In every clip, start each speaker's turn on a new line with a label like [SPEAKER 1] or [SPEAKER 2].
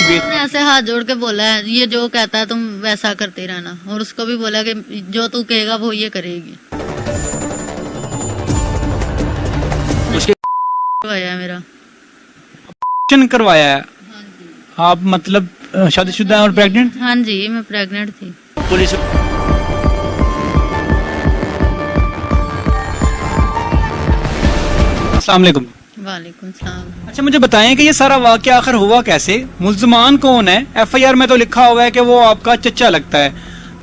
[SPEAKER 1] तबीयत?
[SPEAKER 2] उसने ऐसे हाथ जोड़ के बोला है, ये जो कहता है तुम वैसा करते रहना, और उसको भी बोला कि जो तू कहेगा वो ये करेगी।
[SPEAKER 1] उसके
[SPEAKER 2] करवाया है मेरा।
[SPEAKER 1] ऑपरेशन करवाया है?
[SPEAKER 2] हाँ जी।
[SPEAKER 1] आप मतलब शादीशुदा हैं और प्रेग्नेंट?
[SPEAKER 2] हाँ जी, मैं प्रेग्नेंट थी।
[SPEAKER 1] पुलिस अस्सलाम वालेकुम।
[SPEAKER 2] वालेकुम सलाम।
[SPEAKER 1] अच्छा मुझे बताएं कि ये सारा वाकया आखिर हुआ कैसे? मुल्जमान कौन है? एफआईआर में तो लिखा हुआ है कि वो आपका चचा लगता है,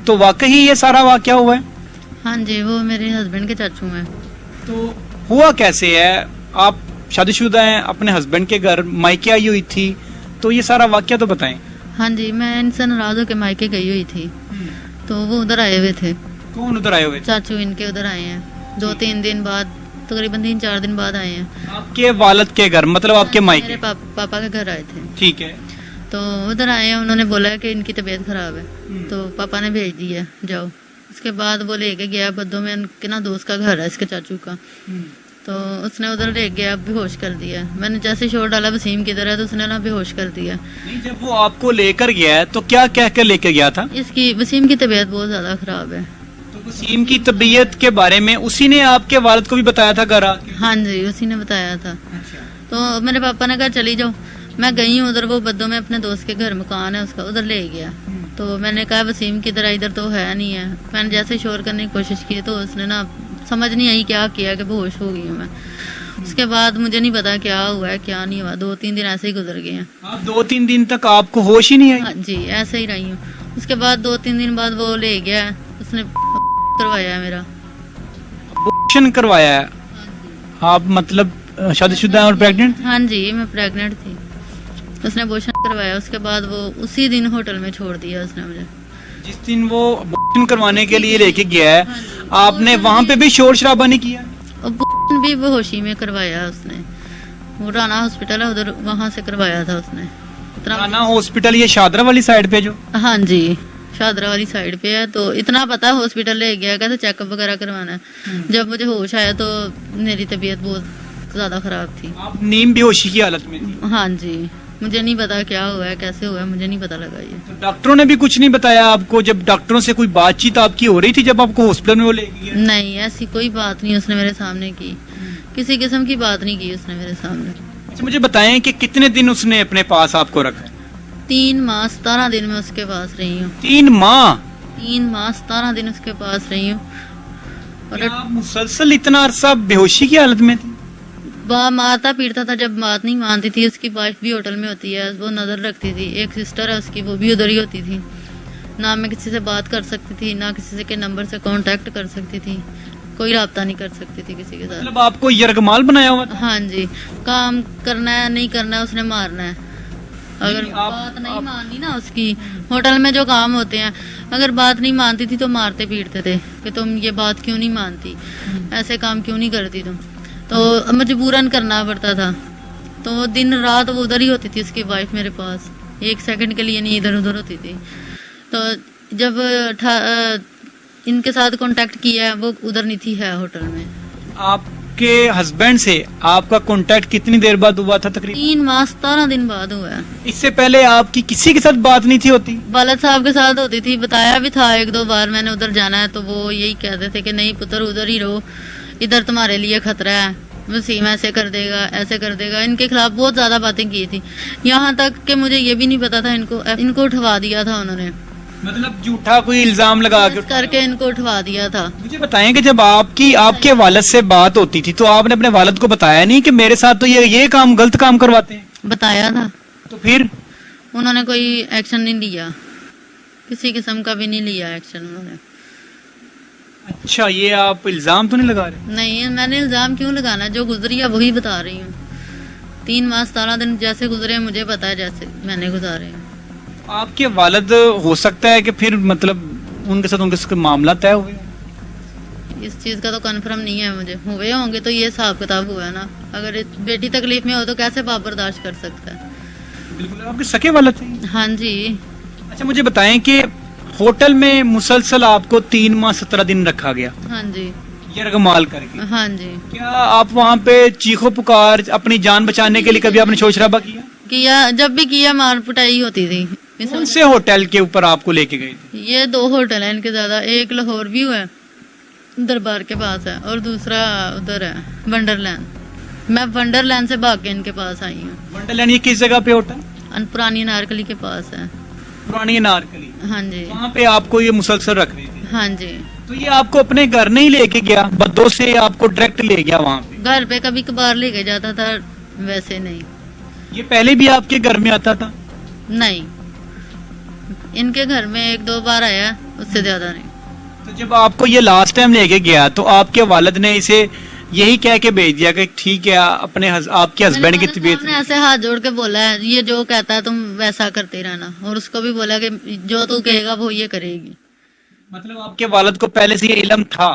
[SPEAKER 1] तो वाकई ये सारा वाकया हुआ है?
[SPEAKER 2] हाँ जी, वो मेरे हस्बैंड के चाचू हैं।
[SPEAKER 1] तो हुआ कैसे है? आप शादीशुदा हैं, अपने हस्बैंड के घर मायके आई हुई थी, तो ये सारा वाकया तो बताएं।
[SPEAKER 2] हाँ जी, मैं इनसे नाराज होकर मायके गई हुई थी, तो वो उधर आए हुए थे।
[SPEAKER 1] कौन उधर आए हुए थे?
[SPEAKER 2] चाचू इनके उधर आए हैं, 2-3 दिन बाद, तकरीबन 3-4 दिन बाद आए हैं।
[SPEAKER 1] आपके वालिद के घर, मतलब आपके मायके?
[SPEAKER 2] मेरे पापा के घर आए थे।
[SPEAKER 1] ठीक है।
[SPEAKER 2] तो उधर आए हैं, उन्होंने बोला कि इनकी तबीयत खराब है, तो पापा ने भेज दिया जाओ। उसके बाद वो लेके गया बद्दो में, उनके ना दोस्त का घर है इसके चाचू का, तो उसने उधर ले गया, बेहोश कर दिया। मैंने जैसे शोर डाला वसीम किधर है, तो उसने ना बेहोश कर दिया।
[SPEAKER 1] नहीं, जब वो आपको लेकर गया है तो क्या कह कर लेकर गया था?
[SPEAKER 2] इसकी वसीम की तबीयत बहुत ज्यादा खराब है।
[SPEAKER 1] तो वसीम की तबीयत के बारे में उसी ने आपके वालिद को भी बताया था घर आके?
[SPEAKER 2] हाँ जी, उसी ने बताया था। तो मेरे पापा ने कहा चली जाओ। मैं गई हूँ उधर, वो बद्दो में अपने दोस्त के घर मकान है उसका, उधर ले गया। तो मैंने कहा वसीम किधर है? इधर तो है नहीं है। मैंने जैसे शोर करने की कोशिश की तो उसने ना समझ नहीं आई क्या किया कि बेहोश हो गई हूँ मैं। उसके बाद मुझे नहीं पता क्या हुआ है क्या नहीं हुआ, 2-3 दिन ऐसे ही गुजर गए हैं।
[SPEAKER 1] आप 2-3 दिन तक आपको होश ही नहीं आई?
[SPEAKER 2] हाँ जी, ऐसे ही रही हूँ। उसके बाद 2-3 दिन बाद वो ले गया, उसने करवाया है मेरा।
[SPEAKER 1] ऑपरेशन करवाया है? आप मतलब शादीशुदा हैं और प्रेग्नेंट?
[SPEAKER 2] हाँ जी, मैं प्रेग्नेंट थी। उसने अबॉर्शन करवाया, उसके बाद वो उसी दिन होटल में छोड़ दिया उसने मुझे।
[SPEAKER 1] जिस दिन वो ऑपरेशन करवाने के लिए लेके गया है, आपने वहाँ पे भी शोर शराबा नहीं किया?
[SPEAKER 2] अबॉर्शन भी बेहोशी में करवाया उसने। वो राना हॉस्पिटल है उधर, वहाँ से करवाया था उसने।
[SPEAKER 1] राना हॉस्पिटल ये शादरा वाली साइड पे जो?
[SPEAKER 2] हाँ जी, शादरा वाली साइड पे है। तो इतना पता हॉस्पिटल ले गया, कहते चेकअप वगैरह करवाना है। जब मुझे होश आया तो मेरी तबीयत बहुत ज्यादा खराब थी।
[SPEAKER 1] आप नीम बेहोशी की हालत में थी?
[SPEAKER 2] हाँ जी, मुझे नहीं पता क्या हुआ है कैसे हुआ है, मुझे नहीं पता लगा ये।
[SPEAKER 1] तो डॉक्टरों ने भी कुछ नहीं बताया आपको? जब डॉक्टरों से कोई बातचीत आपकी हो रही थी जब आपको हॉस्पिटल में वो ले गया?
[SPEAKER 2] नहीं, ऐसी कोई बात नहीं उसने मेरे सामने की, किसी किस्म की बात नहीं की उसने मेरे सामने।
[SPEAKER 1] अच्छा मुझे बताएं कि कितने दिन उसने अपने पास आपको रखा?
[SPEAKER 2] 3 माह 17 दिन में उसके पास रही हूँ।
[SPEAKER 1] 3 माह?
[SPEAKER 2] 3 माह 17 दिन उसके पास रही हूँ। और
[SPEAKER 1] क्या आप मुसलसल इतना अरसा बेहोशी की हालत में थी?
[SPEAKER 2] मारता पीटता था, जब बात नहीं मानती थी। उसकी वाइफ भी होटल में होती है, वो नजर रखती थी। एक सिस्टर है उसकी, वो भी उधर ही होती थी। ना मैं किसी से बात कर सकती थी, ना किसी से के नंबर से कांटेक्ट कर सकती थी, कोई राब्ता नहीं कर सकती थी किसी के साथ।
[SPEAKER 1] मतलब आपको यरगमाल बनाया हुआ था?
[SPEAKER 2] हाँ जी, काम करना है नहीं करना है उसने मारना है। अगर
[SPEAKER 1] नहीं,
[SPEAKER 2] बात नहीं माननी ना उसकी, होटल में जो काम होते हैं, अगर बात नहीं मानती थी तो मारते पीटते थे कि तुम ये बात क्यों नहीं मानती, ऐसे काम क्यों नहीं करती तुम। तो मजबूरन करना पड़ता था। तो दिन रात वो उधर ही होती थी उसकी वाइफ मेरे पास, 1 सेकंड के लिए नहीं इधर उधर होती थी। तो जब इनके साथ कांटेक्ट किया, वो उधर नहीं थी, है होटल में।
[SPEAKER 1] आपके हस्बैंड से आपका कांटेक्ट कितनी देर बाद हुआ था तकरीबन?
[SPEAKER 2] 3 माह 17 दिन बाद हुआ है।
[SPEAKER 1] इससे पहले आपकी किसी के साथ बात नहीं थी होती?
[SPEAKER 2] वालिद साहब के साथ होती थी, बताया भी था 1-2 बार मैंने उधर जाना है, तो वो यही कहते थे कि नहीं पुत्र उधर ही रहो, इधर तुम्हारे लिए खतरा है, वसीम ऐसे कर देगा ऐसे कर देगा। इनके खिलाफ बहुत ज्यादा बातें की थी, यहाँ तक कि मुझे ये भी नहीं पता था इनको उठवा दिया था उन्होंने।
[SPEAKER 1] मतलब झूठा कोई इल्जाम लगा के
[SPEAKER 2] करके इनको उठवा दिया था।
[SPEAKER 1] मुझे बताएं कि जब आपके वालिद से बात होती थी तो आपने अपने वालिद को बताया नहीं कि मेरे साथ तो ये काम गलत काम करवाते हैं?
[SPEAKER 2] बताया था।
[SPEAKER 1] तो फिर
[SPEAKER 2] उन्होंने कोई एक्शन नहीं लिया, किसी किस्म का भी नहीं लिया एक्शन उन्होंने।
[SPEAKER 1] अच्छा, ये आप इल्जाम तो नहीं लगा रहे?
[SPEAKER 2] नहीं, मैंने इल्जाम क्यों लगाना, जो गुजरी है वही बता रही हूँ। 3 माह 17 दिन जैसे गुजरे मुझे पता है, जैसे मैंने गुजारे हैं।
[SPEAKER 1] आपके वालिद हो सकता है कि फिर मतलब उनके साथ मामला तय हुए?
[SPEAKER 2] इस चीज का तो कंफर्म नहीं है मुझे, हुए होंगे तो ये हिसाब किताब हुआ है ना। अगर बेटी तकलीफ में हो तो कैसे बाप बर्दाश्त कर सकता है।
[SPEAKER 1] बिल्कुल, आपके सके वालिद थे?
[SPEAKER 2] हाँ जी।
[SPEAKER 1] अच्छा मुझे बताएं कि होटल में मुसलसल आपको 3 माह 17 दिन रखा गया?
[SPEAKER 2] हाँ जी।
[SPEAKER 1] यरगमाल करके?
[SPEAKER 2] हाँ जी।
[SPEAKER 1] क्या आप वहाँ पे चीखो पुकार अपनी जान बचाने के लिए कभी आपने शोर शराबा किया?
[SPEAKER 2] किया, जब भी किया मार पिटाई होती थी।
[SPEAKER 1] कौन से होटल के ऊपर आपको लेके गए थे?
[SPEAKER 2] ये 2 होटल हैं इनके ज्यादा, एक लाहौर व्यू है दरबार के पास है और दूसरा उधर है वंडरलैंड। मैं वंडरलैंड से भाग के इनके पास आई हूँ।
[SPEAKER 1] वंडरलैंड ये किस जगह पे होटल?
[SPEAKER 2] पुरानी अनारकली के पास है।
[SPEAKER 1] पुरानी अनारकली?
[SPEAKER 2] हाँ जी।
[SPEAKER 1] वहाँ पे आपको ये मुसलसल रख रही थी?
[SPEAKER 2] हाँ जी।
[SPEAKER 1] तो ये आपको अपने घर नहीं लेके गया, बद्दो से आपको डायरेक्ट ले गया वहाँ पे?
[SPEAKER 2] घर पे कभी कभार लेके जाता था, वैसे नहीं।
[SPEAKER 1] ये पहले भी आपके घर में आता था?
[SPEAKER 2] नहीं, इनके घर में 1-2 बार आया, उससे ज्यादा नहीं।
[SPEAKER 1] तो जब आपको ये लास्ट टाइम लेके गया तो आपके वालिद ने इसे यही कह के भेज दिया कि ठीक है अपने आपके हस्बैंड की तबीयत?
[SPEAKER 2] मैंने ऐसे हाथ जोड़ के बोला है, ये जो कहता है तुम वैसा करते रहना, और उसको भी बोला कि जो तू कहेगा वो ये करेगी।
[SPEAKER 1] मतलब आपके वालिद को पहले से ये इल्म था?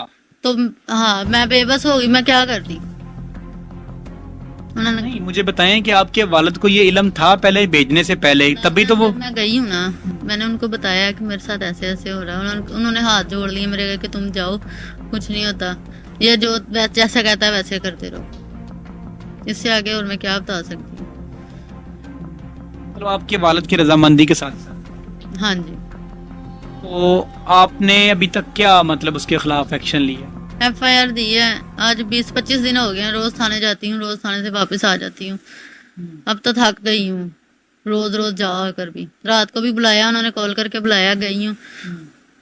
[SPEAKER 2] तो हाँ, मैं बेबस हो गई, मैं क्या करती। उन्होंने
[SPEAKER 1] नहीं, मुझे बताएं कि आपके वालिद को ये इल्म था पहले भेजने से पहले ही, तभी तो वो?
[SPEAKER 2] मैं गई हूँ ना, मैंने उनको बताया कि मेरे साथ ऐसे ऐसे हो रहा है। उन्होंने हाथ जोड़ लिए मेरे कि तुम जाओ, कुछ नहीं होता, ये जो जैसा कहता है वैसे करते रहो। इससे आगे और मैं क्या बता सकती हूँ।
[SPEAKER 1] तो आपके वालिद की रजामंदी के साथ?
[SPEAKER 2] हाँ जी।
[SPEAKER 1] तो आपने अभी तक क्या मतलब उसके खिलाफ एक्शन लिया?
[SPEAKER 2] FIR दी है, आज 20-25 दिन हो गए हैं। रोज थाने जाती हूँ, रोज थाने से वापस आ जाती हूँ। अब तो थक गई हूँ रोज रोज जा कर भी। रात को भी बुलाया, उन्होंने कॉल करके बुलाया, गई हूँ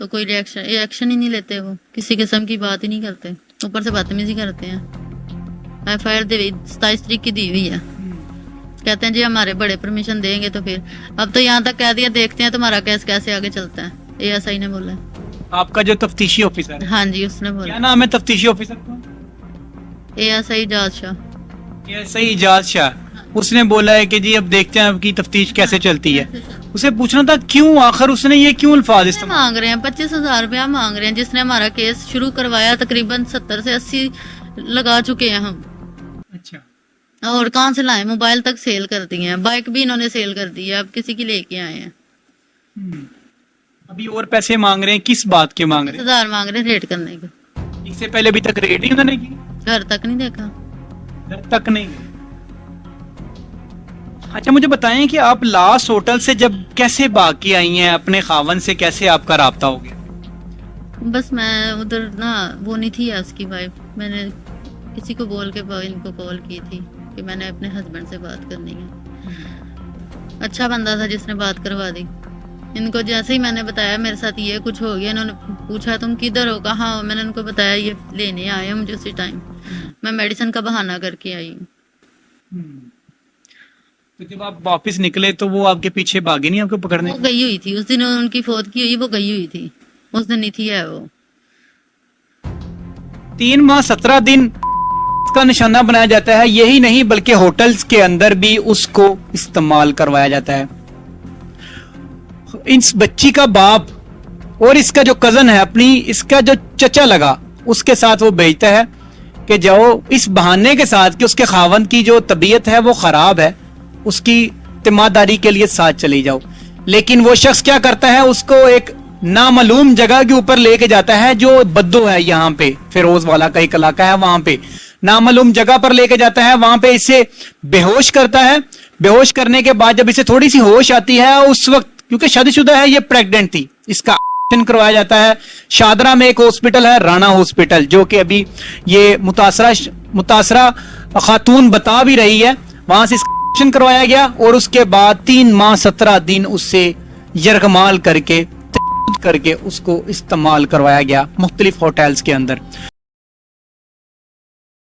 [SPEAKER 2] तो कोई रिएक्शन ही नहीं लेते। वो किसी किस्म की बात ही नहीं करते, ऊपर से बदतमीजी करते हैं। FIR 27 तारीख की दी हुई है, कहते हैं जी हमारे बड़े परमिशन देंगे। तो फिर अब तो यहाँ तक कह दिया, देखते हैं तुम्हारा केस कैसे आगे चलता है। ASI ने बोला।
[SPEAKER 1] आपका जो तफ्तीशी ऑफिसर है?
[SPEAKER 2] हाँ जी, उसने बोला।
[SPEAKER 1] क्या नाम है तफ्तीशी ऑफिसर का?
[SPEAKER 2] ASI इजाज शाह।
[SPEAKER 1] ASI इजाज शाह। उसने बोला है कि जी अब देखते हैं आपकी तफ्तीश कैसे चलती है। उसे पूछना था क्यों, आखिर उसने ये क्यों अल्फाज इस्तेमाल
[SPEAKER 2] मांग रहे हैं? 25,000 रुपया मांग रहे हैं। जिसने हमारा केस शुरू करवाया तकरीबन 70 से 80 लगा चुके हैं हम।
[SPEAKER 1] अच्छा।
[SPEAKER 2] और कहाँ से लाए? मोबाइल तक सेल कर दिए हैं, बाइक भी इन्होंने सेल कर दी है, अब किसी की लेके आए हैं।
[SPEAKER 1] अभी और पैसे मांग रहे हैं, किस बात के मांग रहे हैं?
[SPEAKER 2] 10,000 मांग रहे हैं रेड करने के।
[SPEAKER 1] इससे पहले अभी तक रेड ही उन्होंने की?
[SPEAKER 2] घर तक नहीं देखा।
[SPEAKER 1] घर तक नहीं? अच्छा, मुझे बताएं कि आप लास्ट होटल से जब कैसे भाग के आई हैं, अपने खावन से कैसे आपका राब्ता हो गया?
[SPEAKER 2] बस मैं उधर ना, वो नहीं थी उसकी वाइफ, मैंने किसी को बोल के इनको कॉल की थी कि मैंने अपने हस्बैंड से बात करनी है। अच्छा बंदा था जिसने बात करवा दी। इनको जैसे ही मैंने बताया मेरे साथ ये कुछ हो गया, इन्होंने पूछा तुम किधर हो, कहाँ हो? मैंने उनको बताया ये लेने आए हैं मुझे उसी टाइम। मैं मेडिसिन का बहाना करके आई हूँ।
[SPEAKER 1] तो जब आप वापस निकले तो वो आपके पीछे भागे नहीं आपको पकड़ने?
[SPEAKER 2] वो गई हुई थी उस दिन, उनकी फौत की हुई, वो गई हुई थी उस दिन नहीं थी है वो।
[SPEAKER 1] 3 माह 17 दिन का निशाना बनाया जाता है। यही नहीं बल्कि होटल्स के अंदर भी उसको इस्तेमाल करवाया जाता है। इस बच्ची का बाप और इसका जो कजन है, अपनी इसका जो चचा लगा, उसके साथ वो भेजता है कि जाओ, इस बहाने के साथ कि उसके खावन की जो तबीयत है वो खराब है, उसकी तिमादारी के लिए साथ चली जाओ। लेकिन वो शख्स क्या करता है, उसको एक नामालूम जगह के ऊपर लेके जाता है जो बद्दो है, यहाँ पे फिरोज वाला का एक इलाका है, वहां पे नामालूम जगह पर लेके जाता है। वहां पे इसे बेहोश करता है। बेहोश करने के बाद जब इसे थोड़ी सी होश आती है, उस वक्त क्योंकि शादीशुदा है, ये प्रेग्नेंट थी, इसका ऑपरेशन करवाया जाता है। शादरा में एक हॉस्पिटल है, राणा हॉस्पिटल, जो कि अभी ये मुतासरा खातून बता भी रही है, वहां से इसका ऑपरेशन करवाया गया। और उसके बाद 3 माह 17 दिन उससे यरगमाल करके उसको इस्तेमाल करवाया गया मुख्तलिफ होटल्स के अंदर।